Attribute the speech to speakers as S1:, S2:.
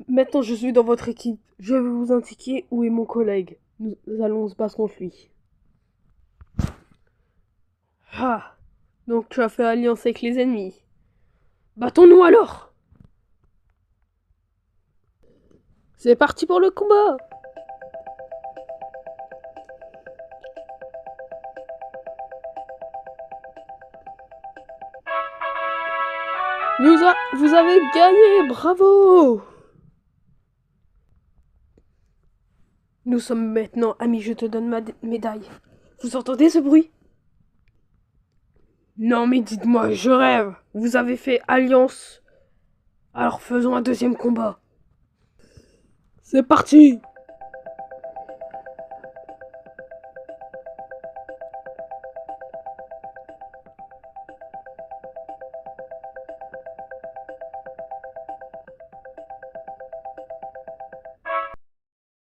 S1: Maintenant, je suis dans votre équipe. Je vais vous indiquer où est mon collègue. Nous allons se battre contre lui. Ah, donc tu as fait alliance avec les ennemis. Battons-nous alors. C'est parti pour le combat. Vous avez gagné, bravo. Nous sommes maintenant amis, je te donne ma médaille. Vous entendez ce bruit? Non mais dites-moi, je rêve. Vous avez fait alliance. Alors faisons un deuxième combat. C'est parti.